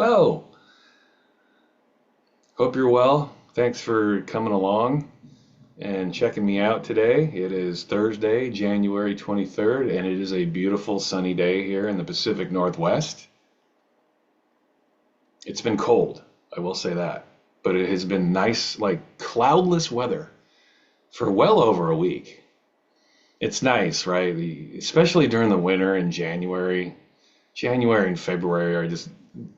Hello. Hope you're well. Thanks for coming along and checking me out today. It is Thursday, January 23rd, and it is a beautiful sunny day here in the Pacific Northwest. It's been cold, I will say that, but it has been nice, like cloudless weather for well over a week. It's nice, right? Especially during the winter in January. January and February are just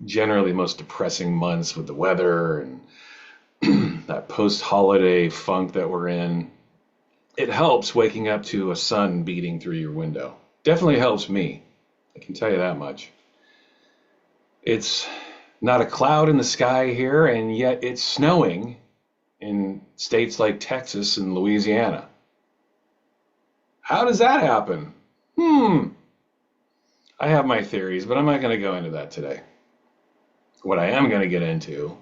generally the most depressing months with the weather and that post-holiday funk that we're in. It helps waking up to a sun beating through your window. Definitely helps me. I can tell you that much. It's not a cloud in the sky here, and yet it's snowing in states like Texas and Louisiana. How does that happen? Hmm. I have my theories, but I'm not going to go into that today. What I am going to get into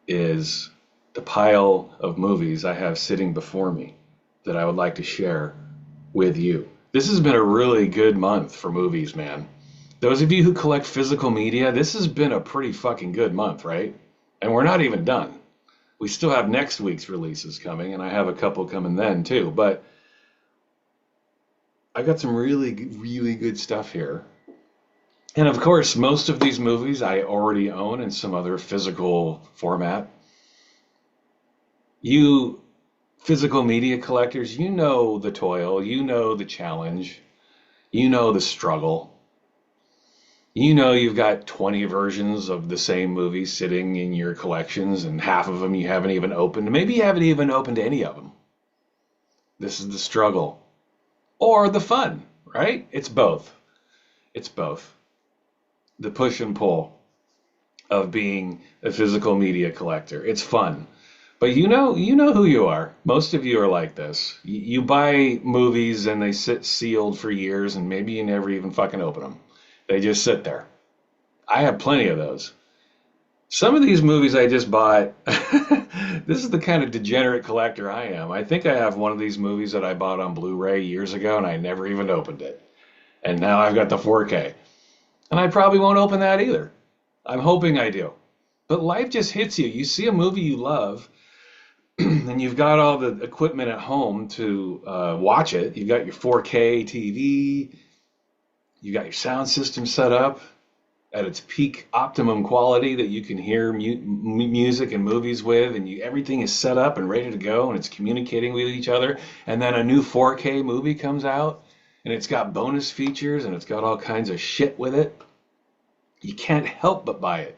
is the pile of movies I have sitting before me that I would like to share with you. This has been a really good month for movies, man. Those of you who collect physical media, this has been a pretty fucking good month, right? And we're not even done. We still have next week's releases coming, and I have a couple coming then too. But I've got some really, really good stuff here. And of course, most of these movies I already own in some other physical format. You physical media collectors, you know the toil, you know the challenge, you know the struggle. You know you've got 20 versions of the same movie sitting in your collections, and half of them you haven't even opened. Maybe you haven't even opened any of them. This is the struggle. Or the fun, right? It's both. It's both. The push and pull of being a physical media collector. It's fun. But you know who you are. Most of you are like this. You buy movies and they sit sealed for years and maybe you never even fucking open them. They just sit there. I have plenty of those. Some of these movies I just bought, this is the kind of degenerate collector I am. I think I have one of these movies that I bought on Blu-ray years ago and I never even opened it. And now I've got the 4K. And I probably won't open that either. I'm hoping I do. But life just hits you. You see a movie you love, and you've got all the equipment at home to watch it. You've got your 4K TV. You got your sound system set up at its peak optimum quality that you can hear music and movies with, and everything is set up and ready to go, and it's communicating with each other. And then a new 4K movie comes out, and it's got bonus features, and it's got all kinds of shit with it. You can't help but buy it.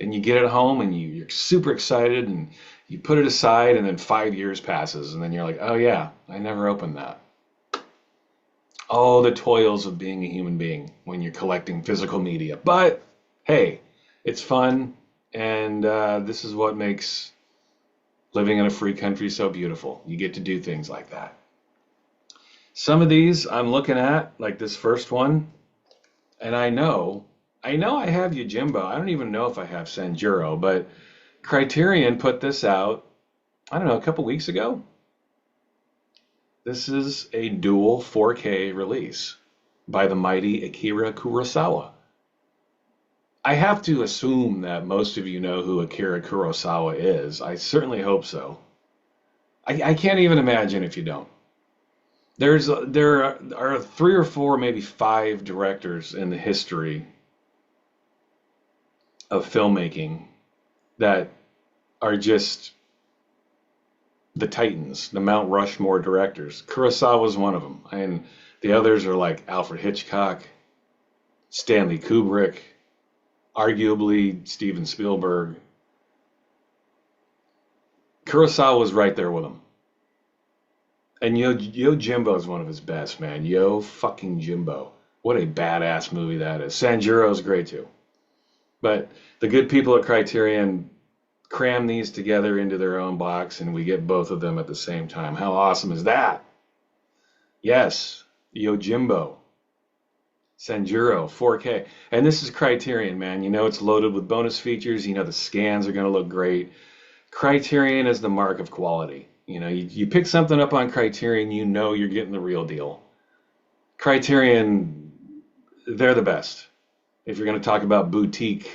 And you get it home, and you're super excited, and you put it aside, and then 5 years passes, and then you're like, oh yeah, I never opened that. Oh, the toils of being a human being when you're collecting physical media. But hey, it's fun, and this is what makes living in a free country so beautiful. You get to do things like that. Some of these I'm looking at, like this first one, and I know I have Yojimbo. I don't even know if I have Sanjuro, but Criterion put this out, I don't know, a couple weeks ago. This is a dual 4K release by the mighty Akira Kurosawa. I have to assume that most of you know who Akira Kurosawa is. I certainly hope so. I can't even imagine if you don't. There are three or four, maybe five directors in the history of filmmaking that are just the Titans, the Mount Rushmore directors. Kurosawa is one of them, and the others are like Alfred Hitchcock, Stanley Kubrick, arguably Steven Spielberg. Kurosawa was right there with him. And Yo Jimbo is one of his best, man. Yo fucking Jimbo. What a badass movie that is. Sanjuro is great too. But the good people at Criterion cram these together into their own box, and we get both of them at the same time. How awesome is that? Yes, Yojimbo, Sanjuro, 4K. And this is Criterion, man. You know it's loaded with bonus features. You know the scans are going to look great. Criterion is the mark of quality. You know, you pick something up on Criterion, you know you're getting the real deal. Criterion, they're the best. If you're going to talk about boutique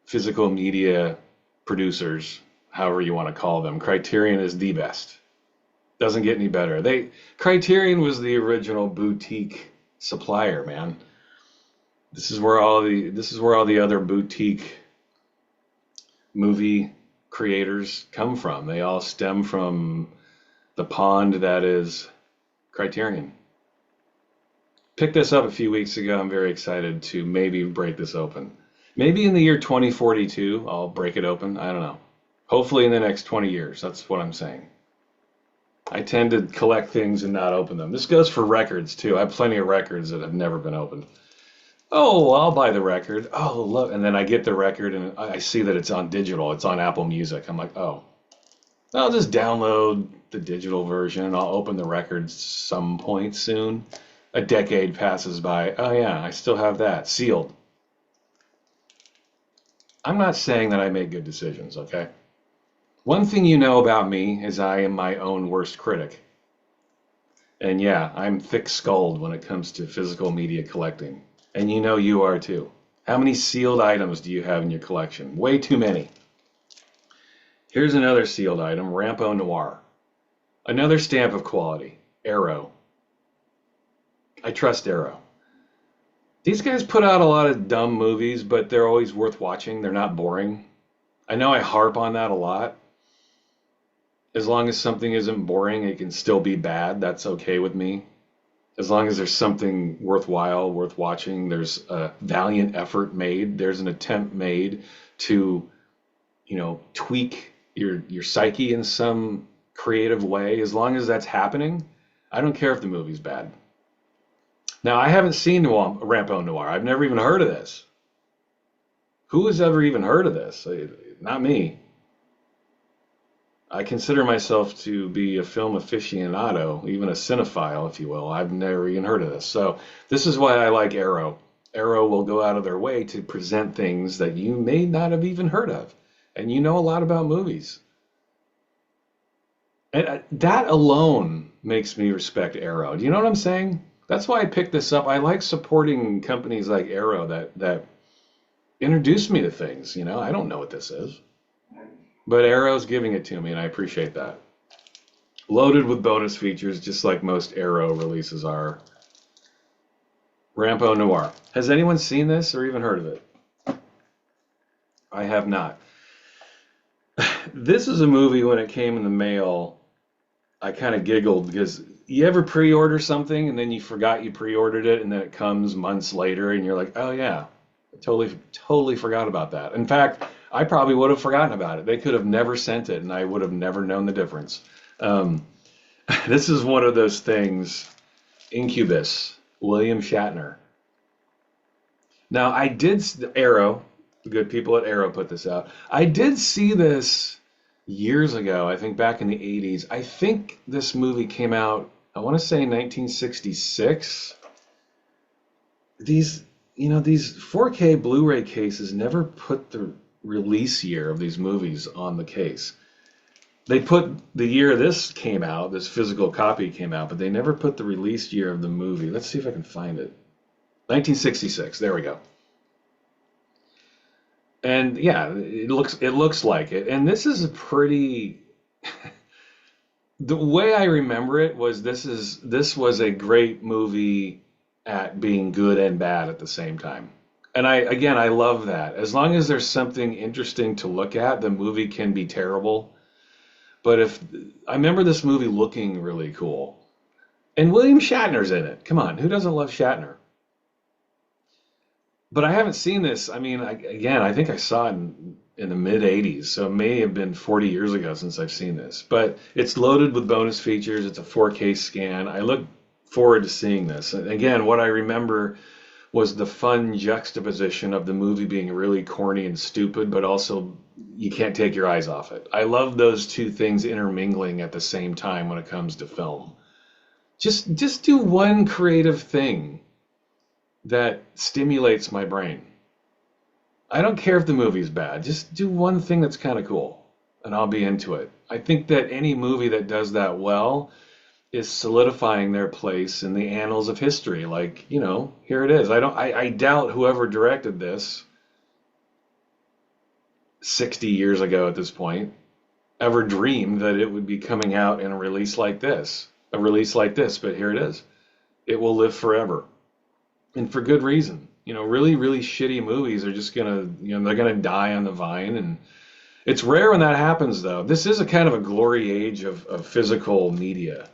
physical media producers, however you want to call them, Criterion is the best. Doesn't get any better. Criterion was the original boutique supplier, man. This is where all the other boutique movie creators come from. They all stem from the pond that is Criterion. Picked this up a few weeks ago. I'm very excited to maybe break this open. Maybe in the year 2042, I'll break it open. I don't know. Hopefully in the next 20 years. That's what I'm saying. I tend to collect things and not open them. This goes for records too. I have plenty of records that have never been opened. Oh, I'll buy the record. Oh, look. And then I get the record and I see that it's on digital. It's on Apple Music. I'm like, oh, I'll just download the digital version and I'll open the record some point soon. A decade passes by. Oh, yeah, I still have that sealed. I'm not saying that I make good decisions, okay? One thing you know about me is I am my own worst critic. And yeah, I'm thick-skulled when it comes to physical media collecting. And you know you are too. How many sealed items do you have in your collection? Way too many. Here's another sealed item, Rampo Noir. Another stamp of quality, Arrow. I trust Arrow. These guys put out a lot of dumb movies, but they're always worth watching. They're not boring. I know I harp on that a lot. As long as something isn't boring, it can still be bad. That's okay with me. As long as there's something worthwhile, worth watching, there's a valiant effort made. There's an attempt made to, tweak your psyche in some creative way. As long as that's happening, I don't care if the movie's bad. Now, I haven't seen Rampo Noir. I've never even heard of this. Who has ever even heard of this? Not me. I consider myself to be a film aficionado, even a cinephile, if you will. I've never even heard of this. So this is why I like Arrow. Arrow will go out of their way to present things that you may not have even heard of. And you know a lot about movies. And that alone makes me respect Arrow. Do you know what I'm saying? That's why I picked this up. I like supporting companies like Arrow that introduce me to things. I don't know what this is. But Arrow's giving it to me, and I appreciate that. Loaded with bonus features, just like most Arrow releases are. Rampo Noir. Has anyone seen this or even heard of it? I have not. This is a movie, when it came in the mail, I kind of giggled because you ever pre-order something and then you forgot you pre-ordered it and then it comes months later and you're like, oh yeah, I totally forgot about that. In fact, I probably would have forgotten about it. They could have never sent it and I would have never known the difference. This is one of those things, Incubus, William Shatner. Now, Arrow, the good people at Arrow put this out. I did see this years ago, I think back in the 80s. I think this movie came out, I want to say 1966. These 4K Blu-ray cases never put the release year of these movies on the case. They put the year this came out, this physical copy came out, but they never put the release year of the movie. Let's see if I can find it. 1966, there we go. And yeah, it looks like it. And this is a pretty the way I remember it was this was a great movie at being good and bad at the same time. And I love that. As long as there's something interesting to look at, the movie can be terrible. But I remember this movie looking really cool. And William Shatner's in it. Come on, who doesn't love Shatner? But I haven't seen this. I mean, I think I saw it in the mid 80s, so it may have been 40 years ago since I've seen this. But it's loaded with bonus features. It's a 4K scan. I look forward to seeing this. And again, what I remember was the fun juxtaposition of the movie being really corny and stupid, but also you can't take your eyes off it. I love those two things intermingling at the same time when it comes to film. Just do one creative thing that stimulates my brain. I don't care if the movie's bad. Just do one thing that's kind of cool, and I'll be into it. I think that any movie that does that well is solidifying their place in the annals of history. Like, here it is. I doubt whoever directed this 60 years ago at this point ever dreamed that it would be coming out in a release like this, but here it is. It will live forever, and for good reason. Really, really shitty movies are just gonna, they're gonna die on the vine, and it's rare when that happens, though. This is a kind of a glory age of physical media.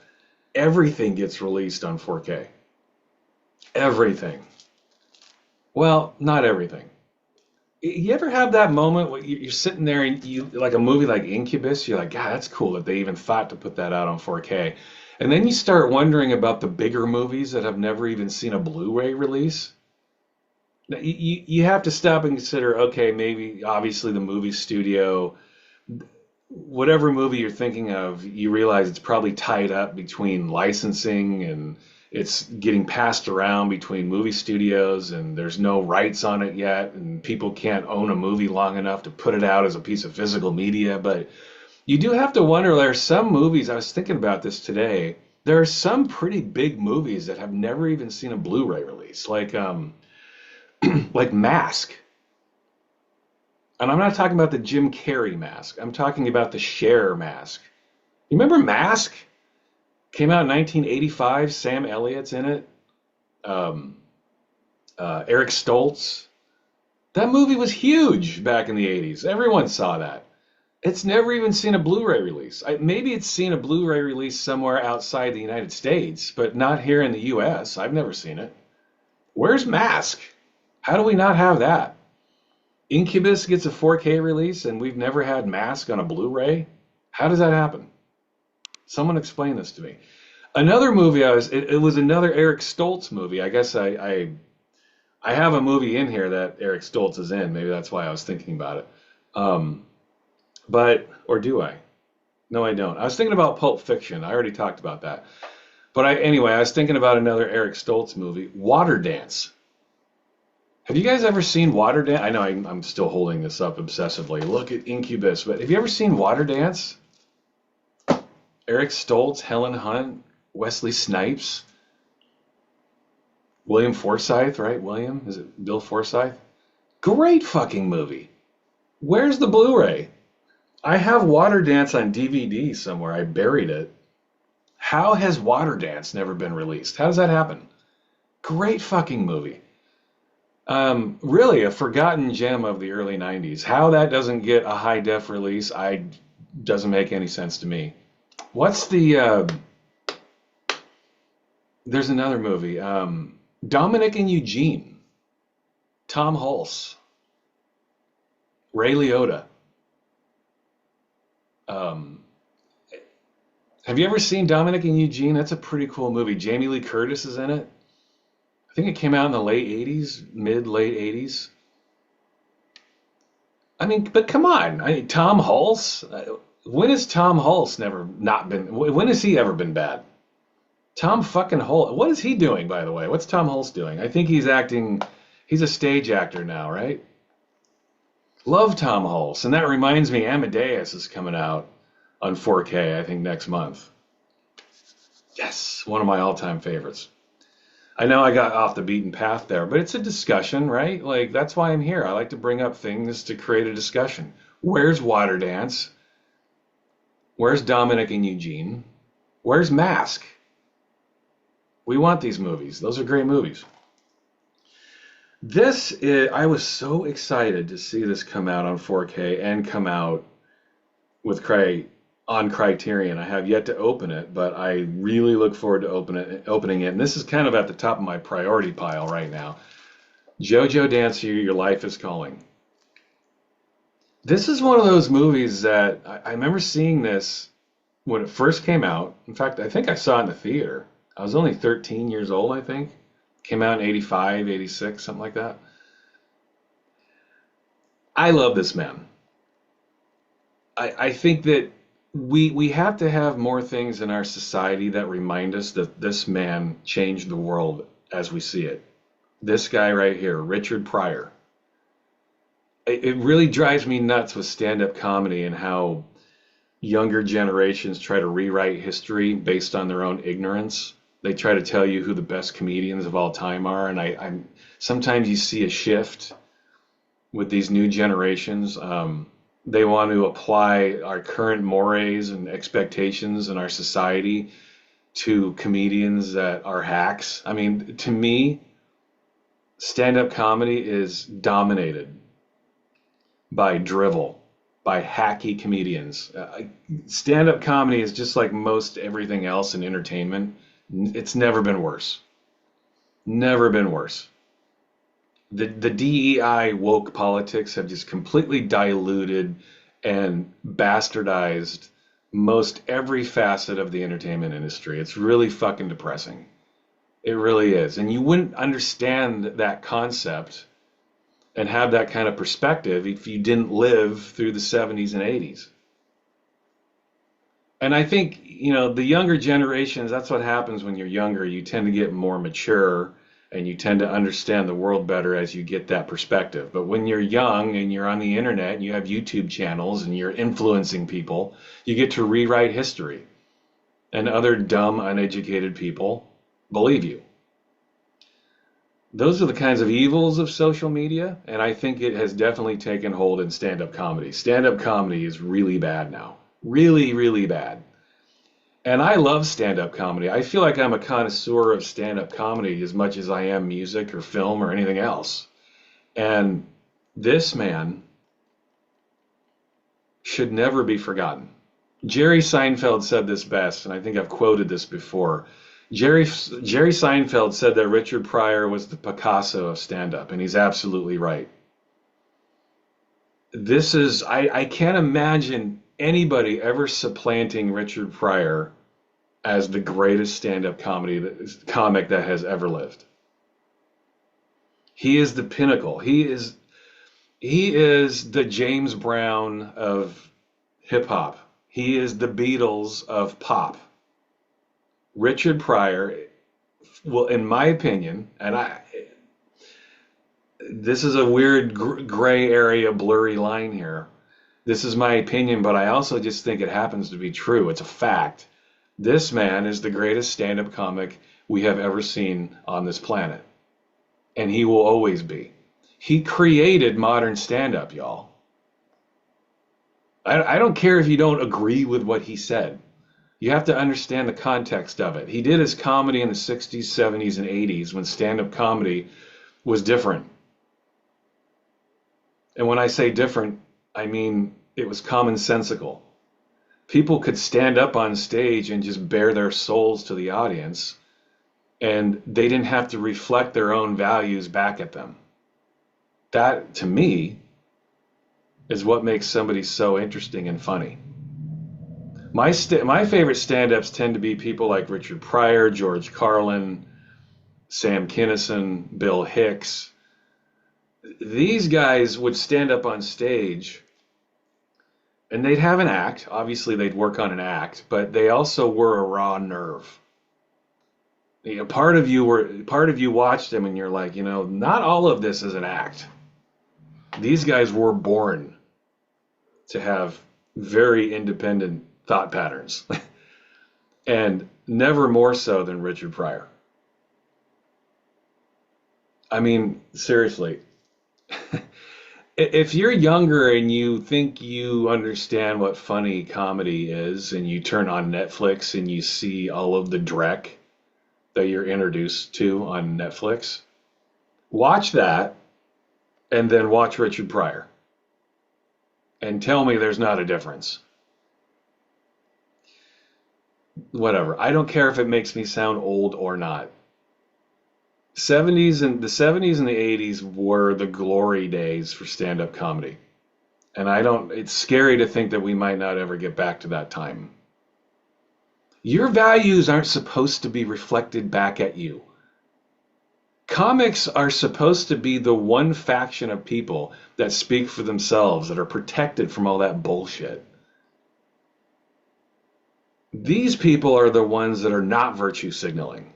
Everything gets released on 4K. Everything. Well, not everything. You ever have that moment where you're sitting there and you like a movie like Incubus, you're like, God, that's cool that they even thought to put that out on 4K. And then you start wondering about the bigger movies that have never even seen a Blu-ray release. Now, you have to stop and consider, okay, maybe obviously the movie studio, whatever movie you're thinking of, you realize it's probably tied up between licensing and it's getting passed around between movie studios and there's no rights on it yet and people can't own a movie long enough to put it out as a piece of physical media. But you do have to wonder, there are some movies, I was thinking about this today, there are some pretty big movies that have never even seen a Blu-ray release, like Mask. And I'm not talking about the Jim Carrey Mask. I'm talking about the Cher Mask. You remember Mask? Came out in 1985. Sam Elliott's in it. Um, Eric Stoltz. That movie was huge back in the 80s. Everyone saw that. It's never even seen a Blu-ray release. Maybe it's seen a Blu-ray release somewhere outside the United States, but not here in the US. I've never seen it. Where's Mask? How do we not have that? Incubus gets a 4K release and we've never had Mask on a Blu-ray? How does that happen? Someone explain this to me. Another movie it was another Eric Stoltz movie. I guess I have a movie in here that Eric Stoltz is in. Maybe that's why I was thinking about it. Or do I? No, I don't. I was thinking about Pulp Fiction. I already talked about that. Anyway, I was thinking about another Eric Stoltz movie, Water Dance. Have you guys ever seen Water Dance? I know I'm still holding this up obsessively. Look at Incubus, but have you ever seen Water Dance? Eric Stoltz, Helen Hunt, Wesley Snipes, William Forsythe, right? William? Is it Bill Forsythe? Great fucking movie. Where's the Blu-ray? I have Water Dance on DVD somewhere. I buried it. How has Water Dance never been released? How does that happen? Great fucking movie. Really a forgotten gem of the early 90s. How that doesn't get a high def release, doesn't make any sense to me. What's there's another movie, Dominic and Eugene, Tom Hulce, Ray Liotta. Um, have you ever seen Dominic and Eugene? That's a pretty cool movie. Jamie Lee Curtis is in it. I think it came out in the late 80s, late 80s. I mean, but come on. Tom Hulce? When has Tom Hulce never not been, when has he ever been bad? Tom fucking Hulce. What is he doing, by the way? What's Tom Hulce doing? I think he's a stage actor now, right? Love Tom Hulce. And that reminds me, Amadeus is coming out on 4K, I think, next month. Yes, one of my all-time favorites. I know I got off the beaten path there, but it's a discussion, right? Like, that's why I'm here. I like to bring up things to create a discussion. Where's Water Dance? Where's Dominic and Eugene? Where's Mask? We want these movies. Those are great movies. I was so excited to see this come out on 4K and come out with on Criterion. I have yet to open it, but I really look forward to opening it. And this is kind of at the top of my priority pile right now. JoJo Dancer, Your Life is Calling. This is one of those movies that I remember seeing this when it first came out. In fact, I think I saw it in the theater. I was only 13 years old, I think. Came out in 85, 86, something like that. I love this man. I think that we have to have more things in our society that remind us that this man changed the world as we see it. This guy right here, Richard Pryor. It really drives me nuts with stand-up comedy and how younger generations try to rewrite history based on their own ignorance. They try to tell you who the best comedians of all time are, and I'm sometimes you see a shift with these new generations. They want to apply our current mores and expectations in our society to comedians that are hacks. I mean, to me, stand-up comedy is dominated by drivel, by hacky comedians. Stand-up comedy is just like most everything else in entertainment. It's never been worse. Never been worse. The DEI woke politics have just completely diluted and bastardized most every facet of the entertainment industry. It's really fucking depressing. It really is. And you wouldn't understand that concept and have that kind of perspective if you didn't live through the 70s and 80s. And I think, the younger generations, that's what happens when you're younger. You tend to get more mature and you tend to understand the world better as you get that perspective. But when you're young and you're on the internet and you have YouTube channels and you're influencing people, you get to rewrite history. And other dumb, uneducated people believe you. Those are the kinds of evils of social media, and I think it has definitely taken hold in stand-up comedy. Stand-up comedy is really bad now. Really, really bad. And I love stand-up comedy. I feel like I'm a connoisseur of stand-up comedy as much as I am music or film or anything else. And this man should never be forgotten. Jerry Seinfeld said this best, and I think I've quoted this before. Jerry Seinfeld said that Richard Pryor was the Picasso of stand-up, and he's absolutely right. I can't imagine anybody ever supplanting Richard Pryor as the greatest stand-up comic that has ever lived. He is the pinnacle. He is the James Brown of hip hop. He is the Beatles of pop. Richard Pryor, well, in my opinion, this is a weird gray area, blurry line here. This is my opinion, but I also just think it happens to be true. It's a fact. This man is the greatest stand-up comic we have ever seen on this planet. And he will always be. He created modern stand-up, y'all. I don't care if you don't agree with what he said. You have to understand the context of it. He did his comedy in the 60s, 70s, and 80s when stand-up comedy was different. And when I say different, I mean it was commonsensical. People could stand up on stage and just bare their souls to the audience, and they didn't have to reflect their own values back at them. That, to me, is what makes somebody so interesting and funny. My favorite stand-ups tend to be people like Richard Pryor, George Carlin, Sam Kinison, Bill Hicks. These guys would stand up on stage and they'd have an act. Obviously, they'd work on an act, but they also were a raw nerve. Part of you watched them and you're like, not all of this is an act. These guys were born to have very independent thought patterns, and never more so than Richard Pryor. I mean, seriously, if you're younger and you think you understand what funny comedy is, and you turn on Netflix and you see all of the dreck that you're introduced to on Netflix, watch that and then watch Richard Pryor and tell me there's not a difference. Whatever. I don't care if it makes me sound old or not. The 70s and the 80s were the glory days for stand-up comedy. And it's scary to think that we might not ever get back to that time. Your values aren't supposed to be reflected back at you. Comics are supposed to be the one faction of people that speak for themselves, that are protected from all that bullshit. These people are the ones that are not virtue signaling.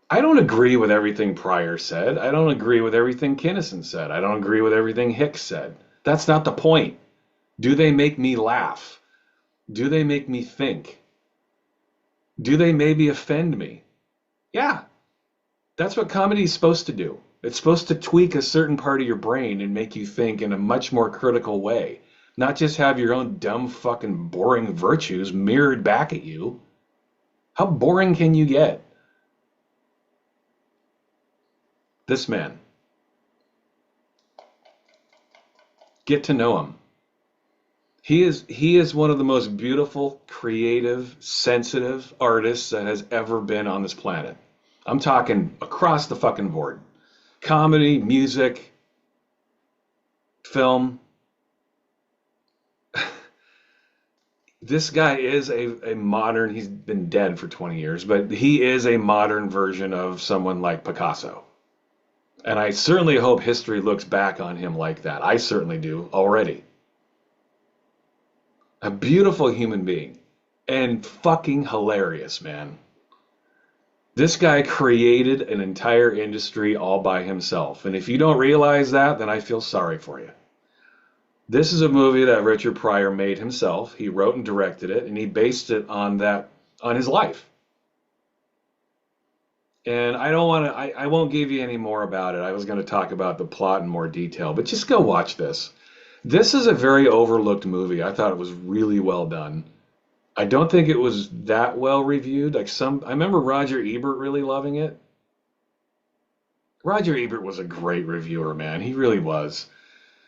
I don't agree with everything Pryor said. I don't agree with everything Kinison said. I don't agree with everything Hicks said. That's not the point. Do they make me laugh? Do they make me think? Do they maybe offend me? Yeah. That's what comedy is supposed to do. It's supposed to tweak a certain part of your brain and make you think in a much more critical way. Not just have your own dumb fucking boring virtues mirrored back at you. How boring can you get? This man. Get to know him. He is one of the most beautiful, creative, sensitive artists that has ever been on this planet. I'm talking across the fucking board. Comedy, music, film. This guy is a modern, he's been dead for 20 years, but he is a modern version of someone like Picasso. And I certainly hope history looks back on him like that. I certainly do already. A beautiful human being and fucking hilarious, man. This guy created an entire industry all by himself. And if you don't realize that, then I feel sorry for you. This is a movie that Richard Pryor made himself. He wrote and directed it, and he based it on his life. And I don't want to, I won't give you any more about it. I was going to talk about the plot in more detail, but just go watch this. This is a very overlooked movie. I thought it was really well done. I don't think it was that well reviewed. I remember Roger Ebert really loving it. Roger Ebert was a great reviewer, man. He really was.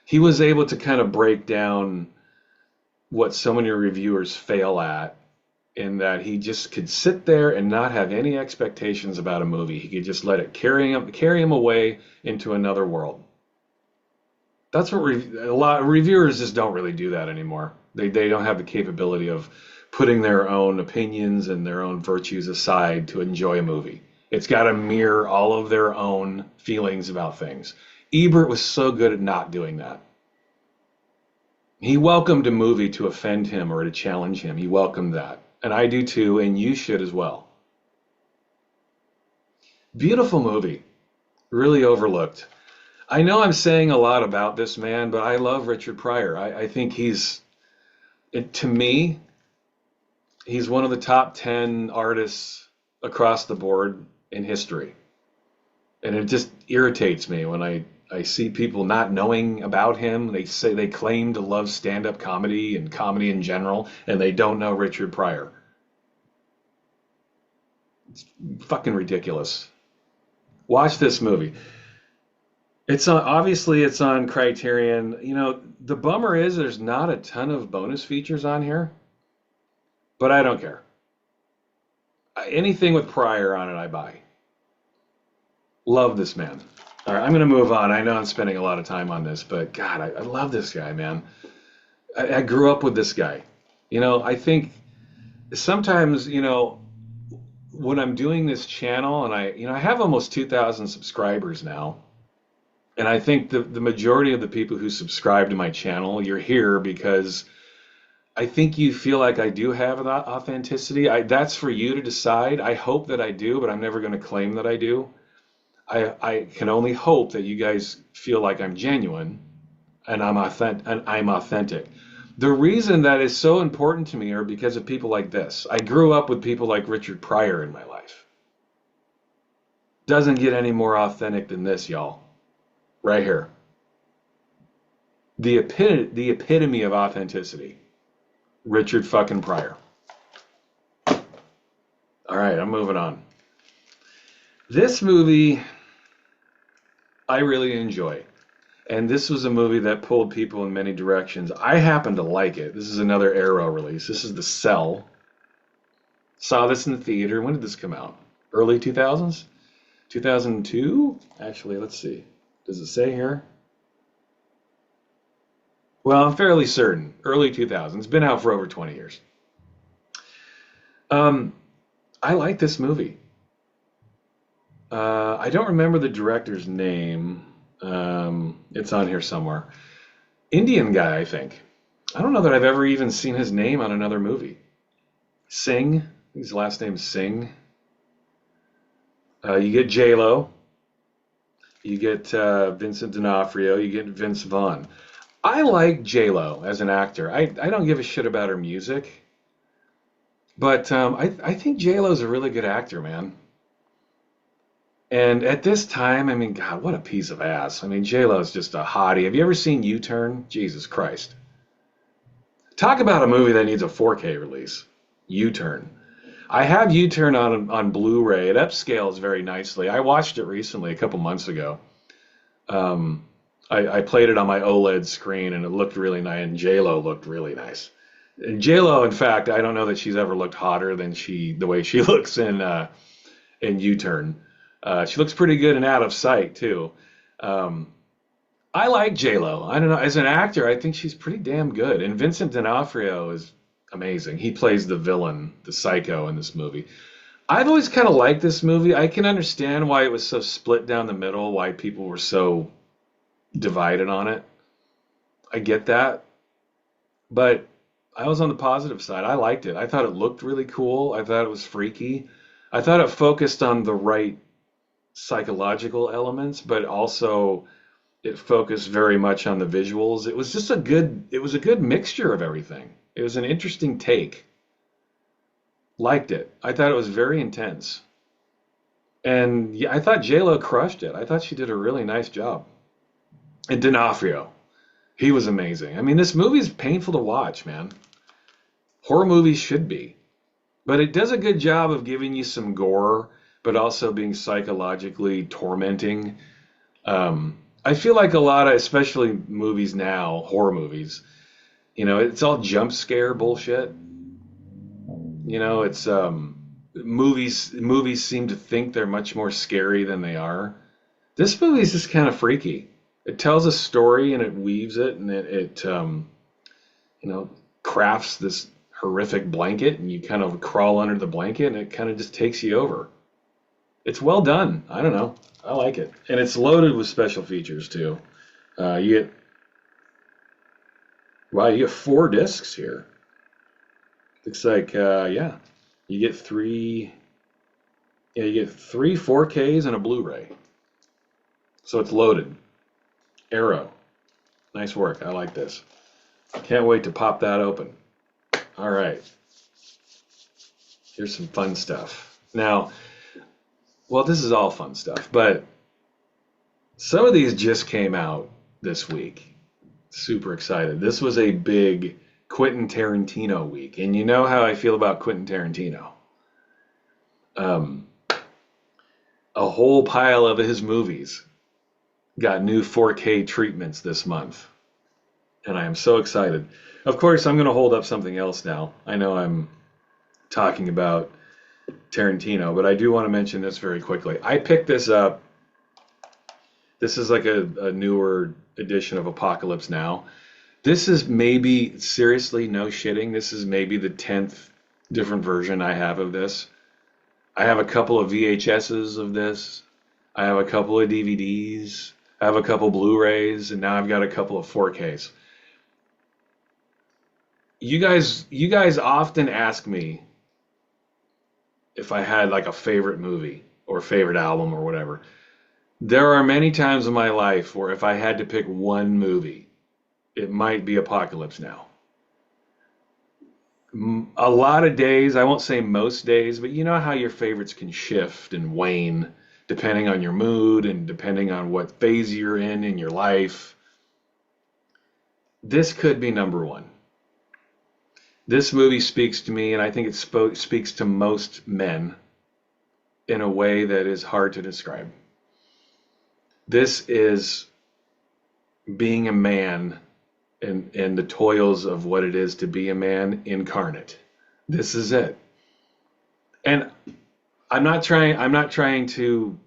He was able to kind of break down what so many reviewers fail at, in that he just could sit there and not have any expectations about a movie. He could just let it carry him away into another world. That's what a lot of reviewers just don't really do that anymore. They don't have the capability of putting their own opinions and their own virtues aside to enjoy a movie. It's got to mirror all of their own feelings about things. Ebert was so good at not doing that. He welcomed a movie to offend him or to challenge him. He welcomed that. And I do too, and you should as well. Beautiful movie. Really overlooked. I know I'm saying a lot about this man, but I love Richard Pryor. I think to me, he's one of the top 10 artists across the board in history. And it just irritates me when I see people not knowing about him. They say they claim to love stand-up comedy and comedy in general, and they don't know Richard Pryor. It's fucking ridiculous. Watch this movie. Obviously it's on Criterion. You know, the bummer is there's not a ton of bonus features on here, but I don't care. Anything with Pryor on it, I buy. Love this man. All right, I'm going to move on. I know I'm spending a lot of time on this, but God, I love this guy, man. I grew up with this guy. You know, I think sometimes, you know, when I'm doing this channel, and I have almost 2,000 subscribers now, and I think the majority of the people who subscribe to my channel, you're here because I think you feel like I do have an authenticity. That's for you to decide. I hope that I do, but I'm never going to claim that I do. I can only hope that you guys feel like I'm genuine and I'm authentic. The reason that is so important to me are because of people like this. I grew up with people like Richard Pryor in my life. Doesn't get any more authentic than this, y'all. Right here. The epitome of authenticity. Richard fucking Pryor. All right, I'm moving on. This movie I really enjoy. And this was a movie that pulled people in many directions. I happen to like it. This is another Arrow release. This is The Cell. Saw this in the theater. When did this come out? Early 2000s? 2002? Actually, let's see. Does it say here? Well, I'm fairly certain. Early 2000s. It's been out for over 20 years. I like this movie. I don't remember the director's name. It's on here somewhere. Indian guy, I think. I don't know that I've ever even seen his name on another movie. Singh. I think his last name's Singh. You get J-Lo. You get Vincent D'Onofrio. You get Vince Vaughn. I like J-Lo as an actor. I don't give a shit about her music. But I think J-Lo's a really good actor, man. And at this time, I mean, God, what a piece of ass. I mean, J-Lo is just a hottie. Have you ever seen U-Turn? Jesus Christ. Talk about a movie that needs a 4K release. U-Turn. I have U-Turn on Blu-ray. It upscales very nicely. I watched it recently, a couple months ago. Um, I played it on my OLED screen, and it looked really nice, and J-Lo looked really nice. And J-Lo, in fact, I don't know that she's ever looked hotter than the way she looks in U-Turn. She looks pretty good and Out of Sight too. Um, I like J-Lo. I don't know. As an actor, I think she's pretty damn good. And Vincent D'Onofrio is amazing. He plays the villain, the psycho in this movie. I've always kind of liked this movie. I can understand why it was so split down the middle, why people were so divided on it. I get that. But I was on the positive side. I liked it. I thought it looked really cool. I thought it was freaky. I thought it focused on the right psychological elements, but also it focused very much on the visuals. It was a good mixture of everything. It was an interesting take. Liked it. I thought it was very intense. And yeah, I thought J-Lo crushed it. I thought she did a really nice job. And D'Onofrio, he was amazing. I mean, this movie is painful to watch, man. Horror movies should be. But it does a good job of giving you some gore, but also being psychologically tormenting. I feel like a lot of, especially movies now, horror movies, it's all jump scare bullshit. It's movies seem to think they're much more scary than they are. This movie is just kind of freaky. It tells a story and it weaves it, and it crafts this horrific blanket, and you kind of crawl under the blanket, and it kind of just takes you over. It's well done. I don't know. I like it, and it's loaded with special features too. You get Wow, you get 4 discs here. Looks like yeah, you get three. Yeah, you get three 4Ks and a Blu-ray. So it's loaded. Arrow. Nice work. I like this. Can't wait to pop that open. All right. Here's some fun stuff. Now, well, this is all fun stuff, but some of these just came out this week. Super excited. This was a big Quentin Tarantino week, and you know how I feel about Quentin Tarantino. A whole pile of his movies got new 4K treatments this month, and I am so excited. Of course, I'm going to hold up something else now. I know I'm talking about Tarantino, but I do want to mention this very quickly. I picked this up. This is like a newer edition of Apocalypse Now. This is maybe, seriously, no shitting, this is maybe the 10th different version I have of this. I have a couple of VHSs of this. I have a couple of DVDs. I have a couple Blu-rays, and now I've got a couple of 4Ks. You guys often ask me if I had like a favorite movie or favorite album or whatever. There are many times in my life where if I had to pick one movie, it might be Apocalypse Now. A lot of days, I won't say most days, but you know how your favorites can shift and wane depending on your mood and depending on what phase you're in your life. This could be number one. This movie speaks to me, and I think it speaks to most men in a way that is hard to describe. This is being a man and the toils of what it is to be a man incarnate. This is it. And I'm not trying to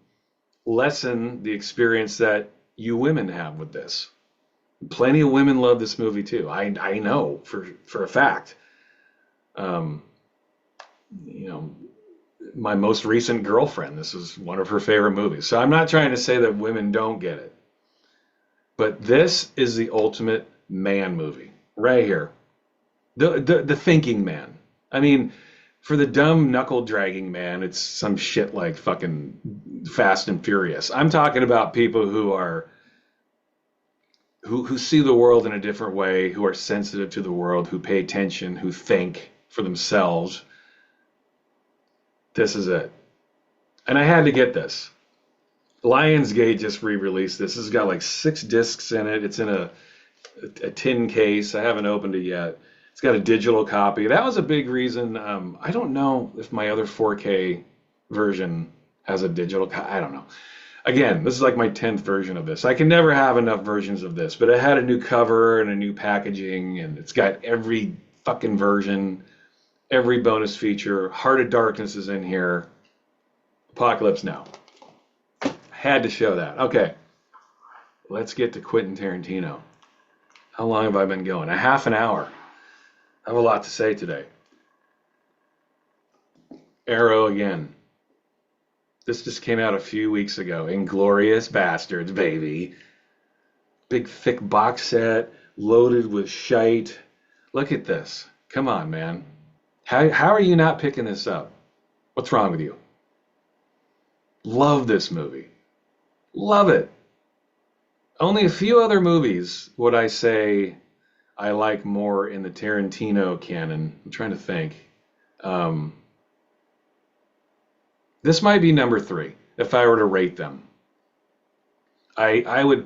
lessen the experience that you women have with this. Plenty of women love this movie too. I know for a fact. My most recent girlfriend, this was one of her favorite movies. So I'm not trying to say that women don't get it. But this is the ultimate man movie right here. The thinking man. I mean, for the dumb knuckle dragging man, it's some shit like fucking Fast and Furious. I'm talking about people who see the world in a different way, who are sensitive to the world, who pay attention, who think for themselves. This is it. And I had to get this. Lionsgate just re-released this. This has got like 6 discs in it. It's in a tin case. I haven't opened it yet. It's got a digital copy. That was a big reason. I don't know if my other 4K version has a digital copy. I don't know. Again, this is like my 10th version of this. I can never have enough versions of this, but it had a new cover and a new packaging, and it's got every fucking version, every bonus feature. Heart of Darkness is in here. Apocalypse Now. Had to show that. Okay, let's get to Quentin Tarantino. How long have I been going? A half an hour. I have a lot to say today. Arrow again. This just came out a few weeks ago. Inglourious Basterds, baby. Big thick box set, loaded with shite. Look at this. Come on, man. How are you not picking this up? What's wrong with you? Love this movie. Love it. Only a few other movies would I say I like more in the Tarantino canon. I'm trying to think. This might be number 3 if I were to rate them. I would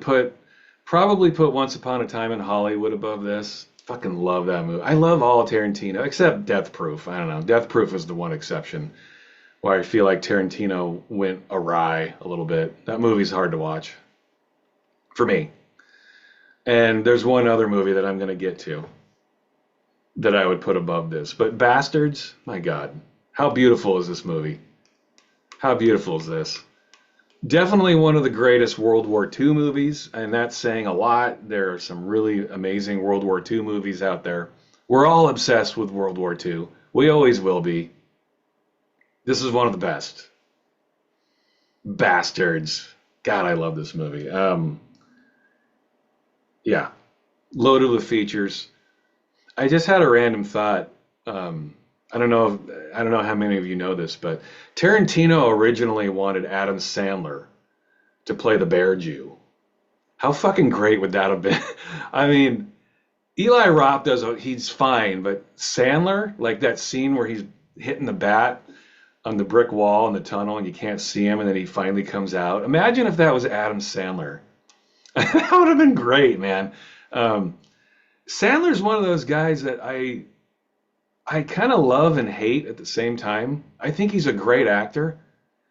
probably put Once Upon a Time in Hollywood above this. Fucking love that movie. I love all Tarantino except Death Proof. I don't know. Death Proof is the one exception where I feel like Tarantino went awry a little bit. That movie's hard to watch for me. And there's one other movie that I'm going to get to that I would put above this. But Bastards, my God, how beautiful is this movie? How beautiful is this? Definitely one of the greatest World War II movies, and that's saying a lot. There are some really amazing World War II movies out there. We're all obsessed with World War II. We always will be. This is one of the best. Bastards. God, I love this movie. Yeah, loaded with features. I just had a random thought. I don't know how many of you know this, but Tarantino originally wanted Adam Sandler to play the Bear Jew. How fucking great would that have been? I mean, Eli Roth he's fine, but Sandler, like that scene where he's hitting the bat on the brick wall in the tunnel and you can't see him and then he finally comes out. Imagine if that was Adam Sandler. That would have been great, man. Sandler's one of those guys that I kind of love and hate at the same time. I think he's a great actor,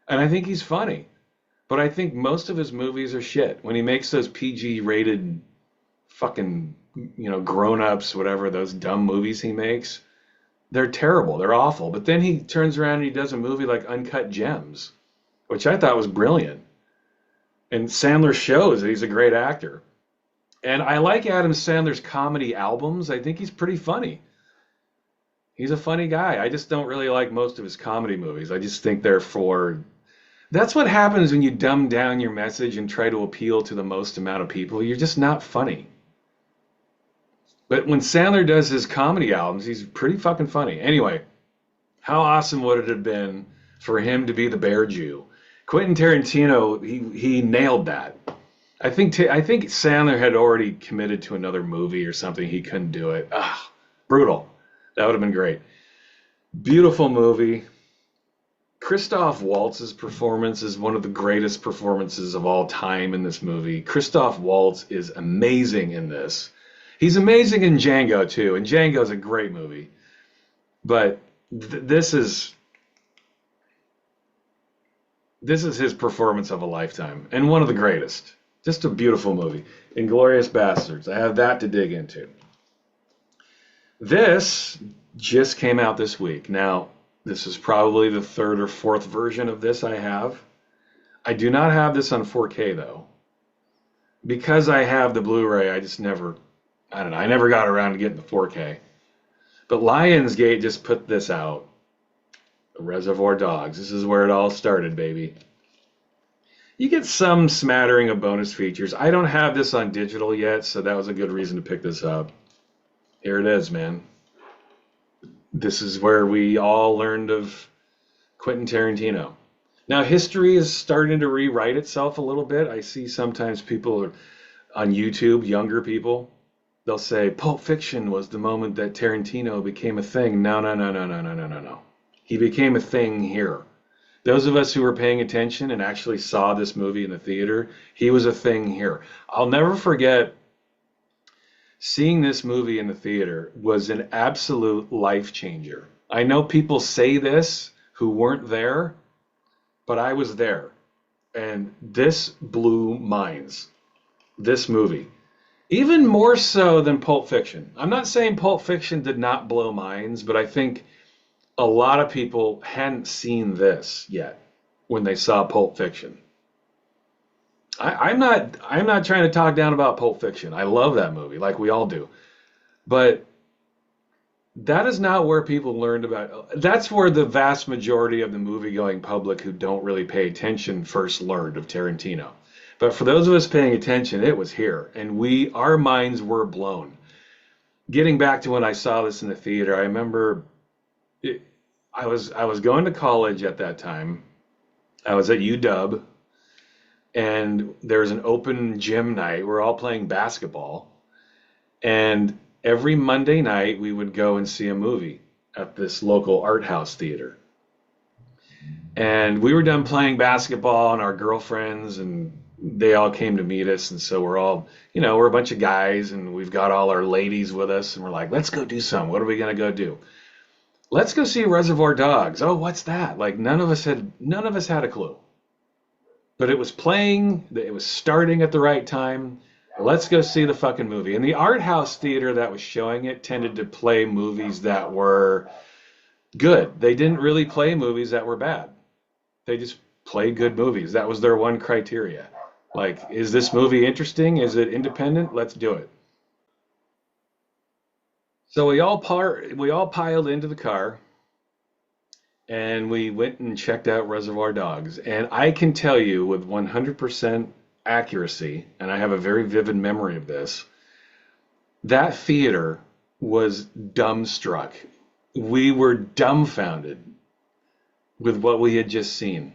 and I think he's funny. But I think most of his movies are shit. When he makes those PG-rated fucking, grown-ups, whatever, those dumb movies he makes, they're terrible. They're awful. But then he turns around and he does a movie like Uncut Gems, which I thought was brilliant. And Sandler shows that he's a great actor. And I like Adam Sandler's comedy albums. I think he's pretty funny. He's a funny guy. I just don't really like most of his comedy movies. I just think that's what happens when you dumb down your message and try to appeal to the most amount of people. You're just not funny. But when Sandler does his comedy albums, he's pretty fucking funny. Anyway, how awesome would it have been for him to be the Bear Jew? Quentin Tarantino, he nailed that. I think Sandler had already committed to another movie or something. He couldn't do it. Brutal. That would have been great. Beautiful movie. Christoph Waltz's performance is one of the greatest performances of all time in this movie. Christoph Waltz is amazing in this. He's amazing in Django too, and Django's a great movie. But this is his performance of a lifetime, and one of the greatest. Just a beautiful movie. Inglourious Basterds. I have that to dig into. This just came out this week. Now, this is probably the 3rd or 4th version of this I have. I do not have this on 4K though. Because I have the Blu-ray, I never got around to getting the 4K. But Lionsgate just put this out. Reservoir Dogs. This is where it all started, baby. You get some smattering of bonus features. I don't have this on digital yet, so that was a good reason to pick this up. Here it is, man. This is where we all learned of Quentin Tarantino. Now, history is starting to rewrite itself a little bit. I see sometimes people on YouTube, younger people, they'll say Pulp Fiction was the moment that Tarantino became a thing. No. He became a thing here. Those of us who were paying attention and actually saw this movie in the theater, he was a thing here. I'll never forget seeing this movie in the theater was an absolute life changer. I know people say this who weren't there, but I was there. And this blew minds, this movie. Even more so than Pulp Fiction. I'm not saying Pulp Fiction did not blow minds, but I think a lot of people hadn't seen this yet when they saw Pulp Fiction. I'm not trying to talk down about Pulp Fiction. I love that movie, like we all do. But that is not where people learned about. That's where the vast majority of the movie-going public who don't really pay attention first learned of Tarantino. But for those of us paying attention, it was here, and our minds were blown. Getting back to when I saw this in the theater, I remember I was going to college at that time. I was at UW, and there was an open gym night. We're all playing basketball, and every Monday night we would go and see a movie at this local art house theater. And we were done playing basketball, and our girlfriends and they all came to meet us. And so we're all, we're a bunch of guys, and we've got all our ladies with us, and we're like, let's go do something. What are we gonna go do? Let's go see Reservoir Dogs. Oh, what's that? Like none of us had a clue. But it was playing, it was starting at the right time. Let's go see the fucking movie. And the art house theater that was showing it tended to play movies that were good. They didn't really play movies that were bad. They just played good movies. That was their one criteria. Like, is this movie interesting? Is it independent? Let's do it. So we all piled into the car, and we went and checked out Reservoir Dogs. And I can tell you with 100% accuracy, and I have a very vivid memory of this, that theater was dumbstruck. We were dumbfounded with what we had just seen.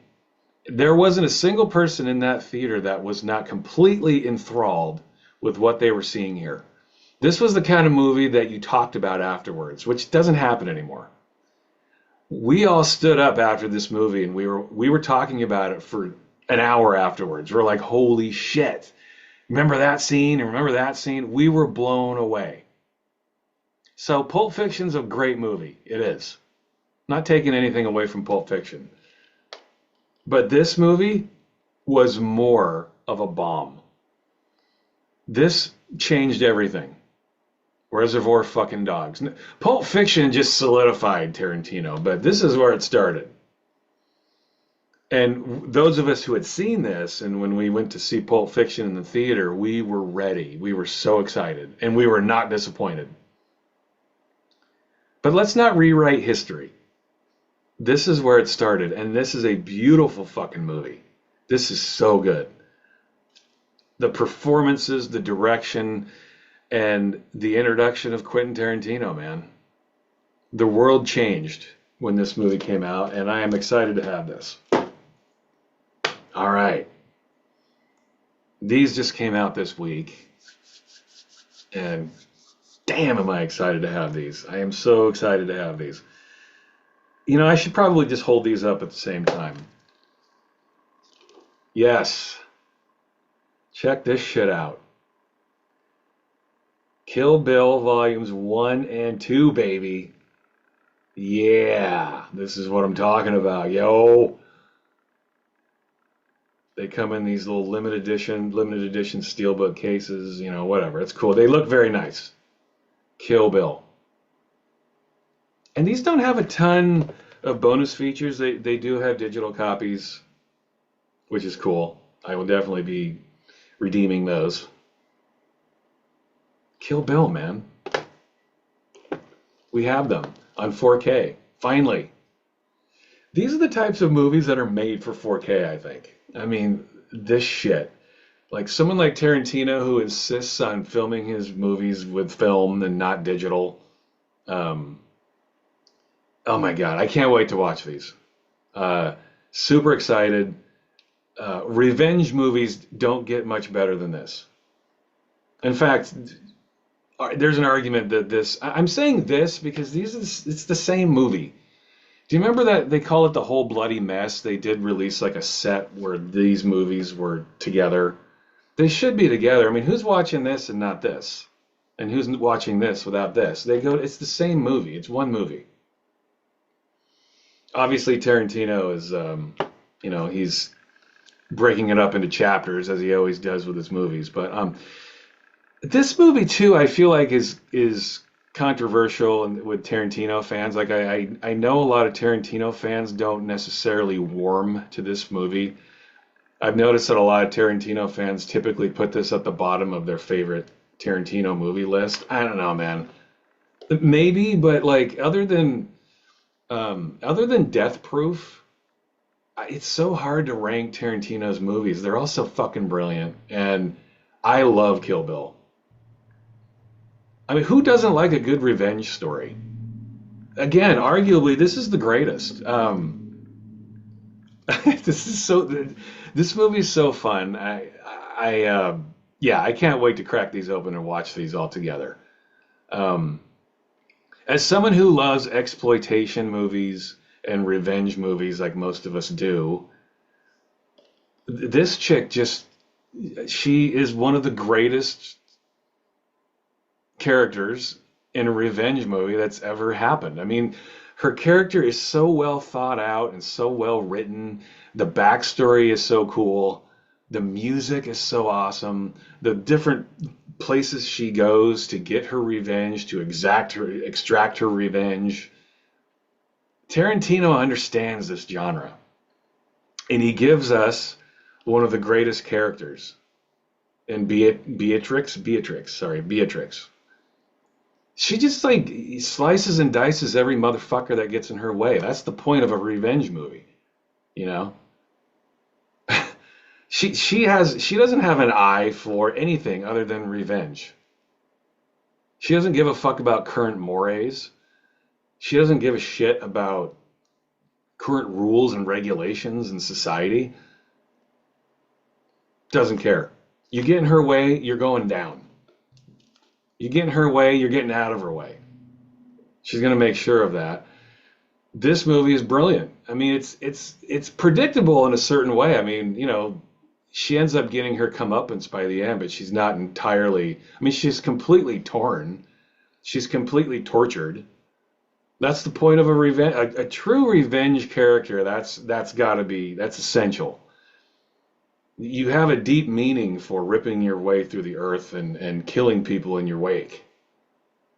There wasn't a single person in that theater that was not completely enthralled with what they were seeing here. This was the kind of movie that you talked about afterwards, which doesn't happen anymore. We all stood up after this movie, and we were talking about it for an hour afterwards. We're like, holy shit. Remember that scene? And remember that scene? We were blown away. So Pulp Fiction's a great movie. It is. Not taking anything away from Pulp Fiction. But this movie was more of a bomb. This changed everything. Reservoir fucking Dogs. Pulp Fiction just solidified Tarantino, but this is where it started. And those of us who had seen this, and when we went to see Pulp Fiction in the theater, we were ready. We were so excited, and we were not disappointed. But let's not rewrite history. This is where it started, and this is a beautiful fucking movie. This is so good. The performances, the direction, and the introduction of Quentin Tarantino, man. The world changed when this movie came out, and I am excited to have this. All right. These just came out this week, and damn, am I excited to have these. I am so excited to have these. I should probably just hold these up at the same time. Yes. Check this shit out. Kill Bill Volumes 1 and 2, baby. Yeah, this is what I'm talking about, yo. They come in these little limited edition steelbook cases, whatever. It's cool. They look very nice. Kill Bill. And these don't have a ton of bonus features. They do have digital copies, which is cool. I will definitely be redeeming those. Kill Bill, man. We have them on 4K. Finally. These are the types of movies that are made for 4K, I think. I mean, this shit. Like someone like Tarantino who insists on filming his movies with film and not digital. Oh my God, I can't wait to watch these. Super excited. Revenge movies don't get much better than this. In fact, there's an argument that I'm saying this because it's the same movie. Do you remember that they call it the whole bloody mess? They did release like a set where these movies were together. They should be together. I mean, who's watching this and not this? And who's watching this without this? They go, it's the same movie. It's one movie. Obviously, Tarantino is, he's breaking it up into chapters as he always does with his movies. But this movie too, I feel like is controversial and with Tarantino fans. Like I know a lot of Tarantino fans don't necessarily warm to this movie. I've noticed that a lot of Tarantino fans typically put this at the bottom of their favorite Tarantino movie list. I don't know, man. Maybe, but like other than Death Proof, it's so hard to rank Tarantino's movies. They're all so fucking brilliant, and I love Kill Bill. I mean, who doesn't like a good revenge story? Again, arguably, this is the greatest. This is so. This movie is so fun. Yeah, I can't wait to crack these open and watch these all together. Um, as someone who loves exploitation movies and revenge movies, like most of us do, this chick she is one of the greatest characters in a revenge movie that's ever happened. I mean, her character is so well thought out and so well written. The backstory is so cool. The music is so awesome. The different places she goes to get her revenge, to extract her revenge. Tarantino understands this genre, and he gives us one of the greatest characters in Beatrix. She just like slices and dices every motherfucker that gets in her way. That's the point of a revenge movie, you know? She doesn't have an eye for anything other than revenge. She doesn't give a fuck about current mores. She doesn't give a shit about current rules and regulations in society. Doesn't care. You get in her way, you're going down. You get in her way, you're getting out of her way. She's going to make sure of that. This movie is brilliant. I mean, it's predictable in a certain way. I mean, she ends up getting her comeuppance by the end, but she's not entirely. I mean, she's completely torn. She's completely tortured. That's the point of a revenge. A true revenge character. That's essential. You have a deep meaning for ripping your way through the earth and killing people in your wake.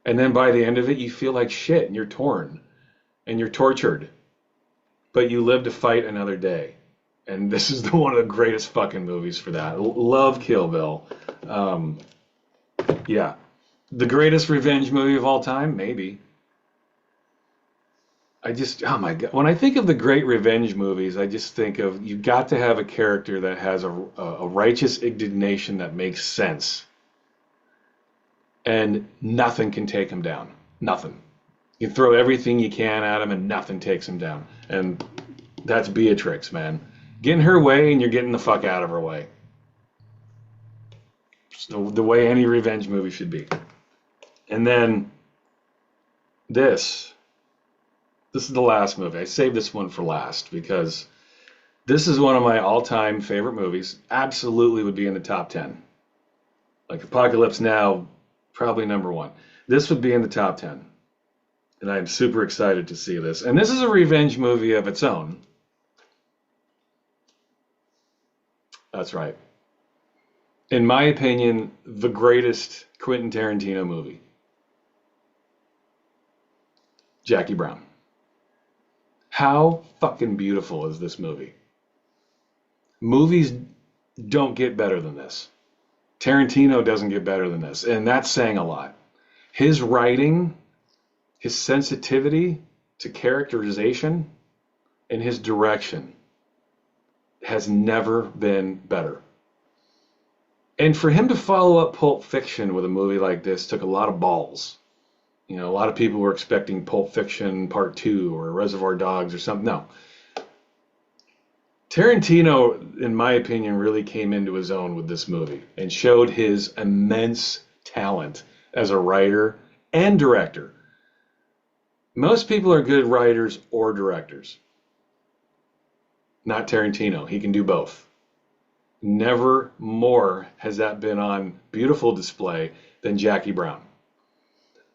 And then by the end of it, you feel like shit and you're torn and you're tortured. But you live to fight another day. And this is one of the greatest fucking movies for that. Love Kill Bill. Yeah. The greatest revenge movie of all time? Maybe. Oh my God. When I think of the great revenge movies, I just think of you got to have a character that has a righteous indignation that makes sense. And nothing can take him down. Nothing. You throw everything you can at him and nothing takes him down. And that's Beatrix, man. Get in her way and you're getting the fuck out of her way. It's the way any revenge movie should be. And then this is the last movie. I saved this one for last because this is one of my all-time favorite movies. Absolutely would be in the top 10. Like Apocalypse Now, probably number one. This would be in the top 10. And I'm super excited to see this. And this is a revenge movie of its own. That's right. In my opinion, the greatest Quentin Tarantino movie. Jackie Brown. How fucking beautiful is this movie? Movies don't get better than this. Tarantino doesn't get better than this, and that's saying a lot. His writing, his sensitivity to characterization, and his direction has never been better. And for him to follow up Pulp Fiction with a movie like this took a lot of balls. A lot of people were expecting Pulp Fiction Part 2 or Reservoir Dogs or something. No. Tarantino, in my opinion, really came into his own with this movie and showed his immense talent as a writer and director. Most people are good writers or directors. Not Tarantino. He can do both. Never more has that been on beautiful display than Jackie Brown.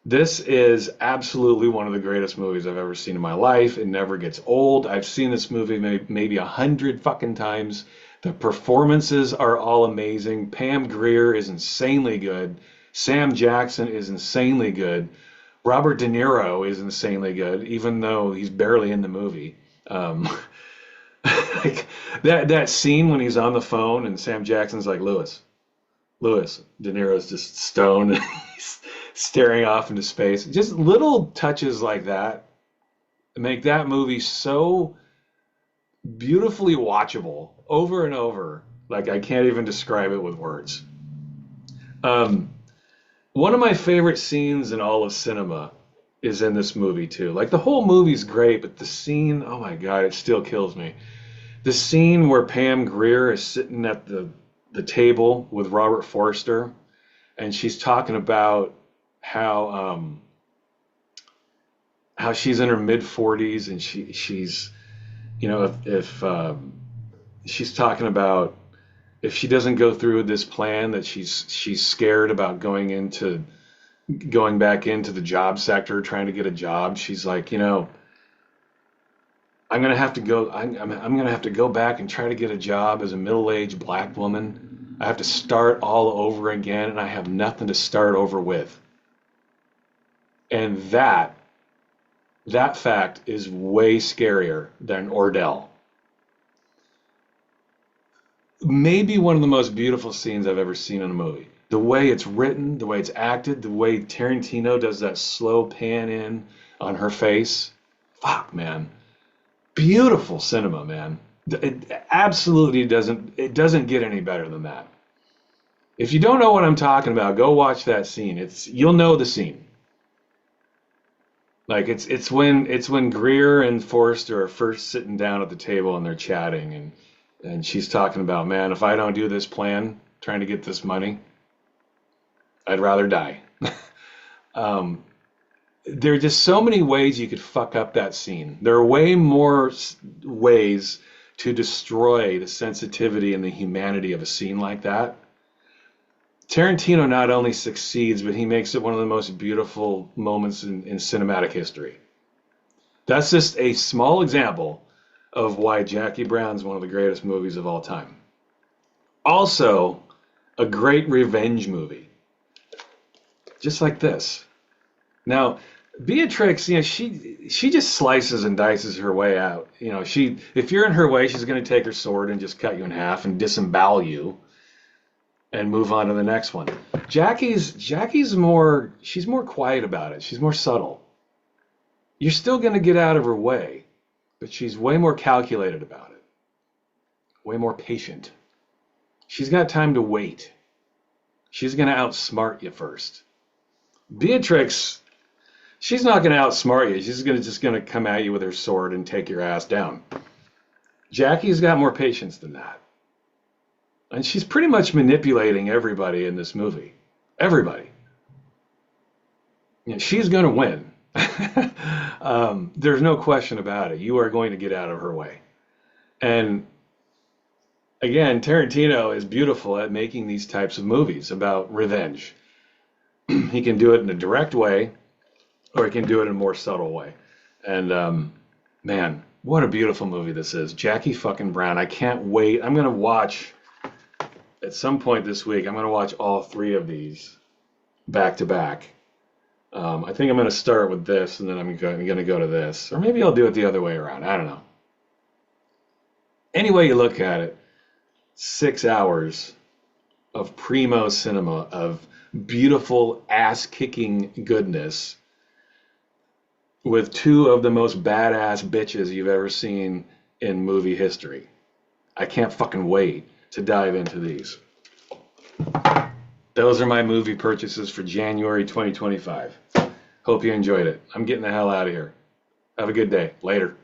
This is absolutely one of the greatest movies I've ever seen in my life. It never gets old. I've seen this movie maybe 100 fucking times. The performances are all amazing. Pam Grier is insanely good. Sam Jackson is insanely good. Robert De Niro is insanely good, even though he's barely in the movie. Like that scene when he's on the phone and Sam Jackson's like, Lewis, De Niro's just stoned and he's staring off into space. Just little touches like that make that movie so beautifully watchable over and over. Like I can't even describe it with words. One of my favorite scenes in all of cinema is in this movie too. Like the whole movie's great, but the scene, oh my God, it still kills me. The scene where Pam Grier is sitting at the table with Robert Forster, and she's talking about how she's in her mid 40s, and she's you know if she's talking about if she doesn't go through with this plan that she's scared about going back into the job sector, trying to get a job. She's like, I'm gonna have to go. I'm gonna have to go back and try to get a job as a middle-aged black woman. I have to start all over again, and I have nothing to start over with. And that fact is way scarier than Ordell. Maybe one of the most beautiful scenes I've ever seen in a movie. The way it's written, the way it's acted, the way Tarantino does that slow pan in on her face. Fuck, man. Beautiful cinema, man. It absolutely doesn't get any better than that. If you don't know what I'm talking about, go watch that scene. You'll know the scene. Like it's when Grier and Forster are first sitting down at the table and they're chatting and she's talking about, man, if I don't do this plan, trying to get this money, I'd rather die. There are just so many ways you could fuck up that scene. There are way more ways to destroy the sensitivity and the humanity of a scene like that. Tarantino not only succeeds, but he makes it one of the most beautiful moments in cinematic history. That's just a small example of why Jackie Brown's one of the greatest movies of all time. Also, a great revenge movie. Just like this. Now, Beatrix, she just slices and dices her way out. If you're in her way, she's going to take her sword and just cut you in half and disembowel you and move on to the next one. Jackie's more quiet about it. She's more subtle. You're still going to get out of her way, but she's way more calculated about it. Way more patient. She's got time to wait. She's going to outsmart you first. Beatrix, she's not going to outsmart you. She's just going to come at you with her sword and take your ass down. Jackie's got more patience than that. And she's pretty much manipulating everybody in this movie. Everybody. She's going to win. There's no question about it. You are going to get out of her way. And again, Tarantino is beautiful at making these types of movies about revenge. He can do it in a direct way, or he can do it in a more subtle way. And man, what a beautiful movie this is. Jackie fucking Brown. I can't wait. I'm going to watch, at some point this week, I'm going to watch all three of these back to back. I think I'm going to start with this, and then I'm going to go to this. Or maybe I'll do it the other way around. I don't know. Any way you look at it, 6 hours of primo cinema, of beautiful ass-kicking goodness with two of the most badass bitches you've ever seen in movie history. I can't fucking wait to dive into these. Those are my movie purchases for January 2025. Hope you enjoyed it. I'm getting the hell out of here. Have a good day. Later.